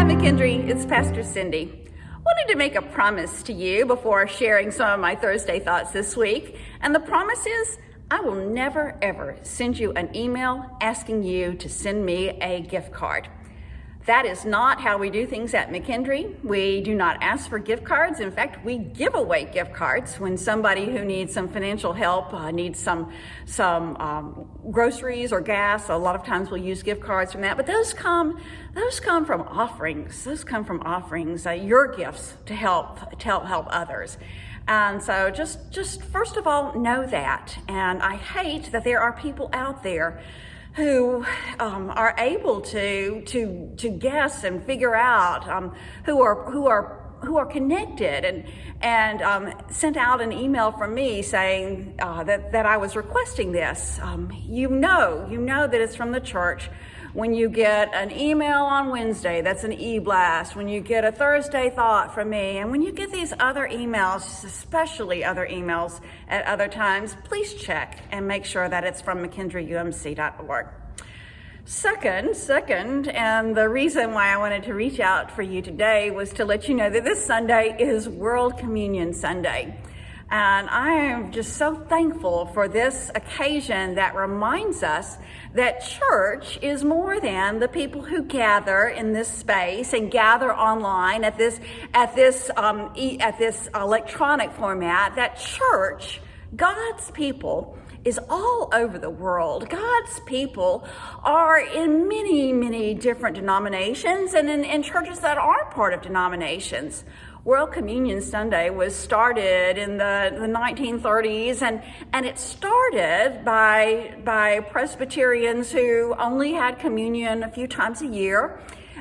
McKendree, it's Pastor Cindy. Wanted to make a promise to you before sharing some of my Thursday thoughts this week. And the promise is, I will never ever send you an email asking you to send me a gift card. That is not how we do things at McKendree. We do not ask for gift cards. In fact, we give away gift cards when somebody who needs some financial help, needs some groceries or gas. A lot of times we'll use gift cards from that, but those come from offerings. Those come from offerings, your gifts to help others. And so just first of all, know that. And I hate that there are people out there who are able to guess and figure out, who are connected and sent out an email from me saying that I was requesting this. You know that it's from the church when you get an email on Wednesday, that's an e-blast. When you get a Thursday thought from me, and when you get these other emails, especially other emails at other times, please check and make sure that it's from mckendreeumc.org. Second, and the reason why I wanted to reach out for you today was to let you know that this Sunday is World Communion Sunday. And I am just so thankful for this occasion that reminds us that church is more than the people who gather in this space and gather online at this electronic format. That church, God's people, is all over the world. God's people are in many, many different denominations and in churches that aren't part of denominations. World Communion Sunday was started in the 1930s, and it started by Presbyterians who only had communion a few times a year.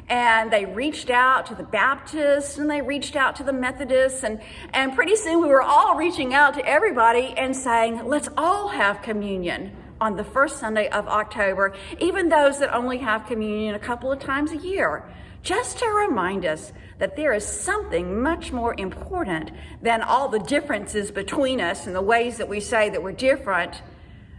And they reached out to the Baptists and they reached out to the Methodists, and pretty soon we were all reaching out to everybody and saying, let's all have communion on the first Sunday of October, even those that only have communion a couple of times a year, just to remind us that there is something much more important than all the differences between us and the ways that we say that we're different,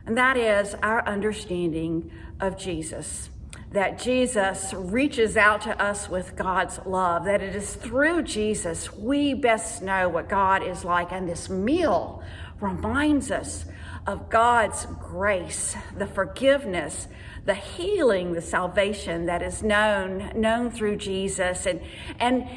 and that is our understanding of Jesus. That Jesus reaches out to us with God's love, that it is through Jesus we best know what God is like, and this meal reminds us of God's grace, the forgiveness, the healing, the salvation that is known through Jesus. And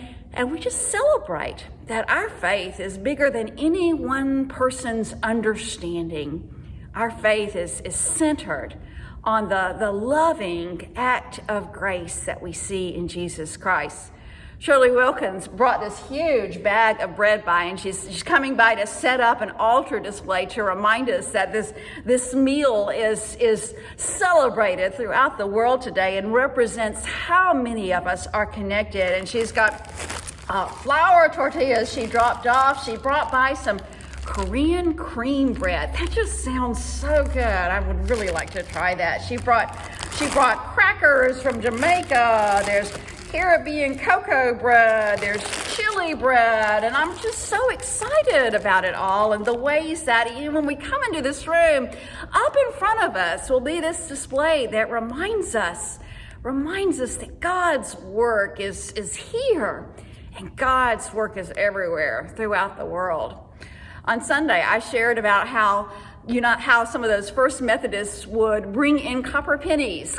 we just celebrate that our faith is bigger than any one person's understanding. Our faith is centered on the loving act of grace that we see in Jesus Christ. Shirley Wilkins brought this huge bag of bread by, and she's coming by to set up an altar display to remind us that this meal is celebrated throughout the world today and represents how many of us are connected. And she's got flour tortillas she dropped off. She brought by some Korean cream bread. That just sounds so good. I would really like to try that. She brought crackers from Jamaica. There's Caribbean cocoa bread, there's chili bread, and I'm just so excited about it all, and the ways that even when we come into this room, up in front of us will be this display that reminds us that God's work is here, and God's work is everywhere throughout the world. On Sunday, I shared about how some of those first Methodists would bring in copper pennies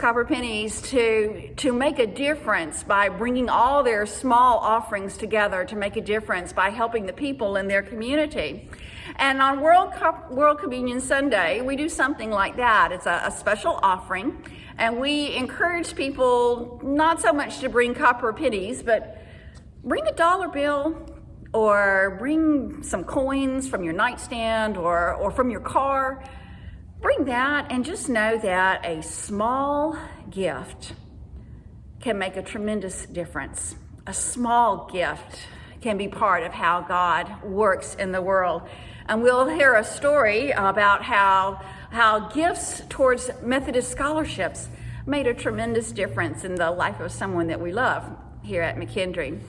to make a difference by bringing all their small offerings together to make a difference by helping the people in their community. And on World Communion Sunday, we do something like that. It's a special offering, and we encourage people not so much to bring copper pennies, but bring a dollar bill, or bring some coins from your nightstand or from your car. Bring that, and just know that a small gift can make a tremendous difference. A small gift can be part of how God works in the world. And we'll hear a story about how gifts towards Methodist scholarships made a tremendous difference in the life of someone that we love here at McKendree.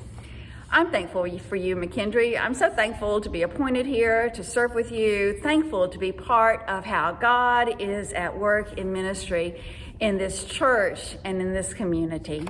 I'm thankful for you, McKendree. I'm so thankful to be appointed here to serve with you, thankful to be part of how God is at work in ministry in this church and in this community.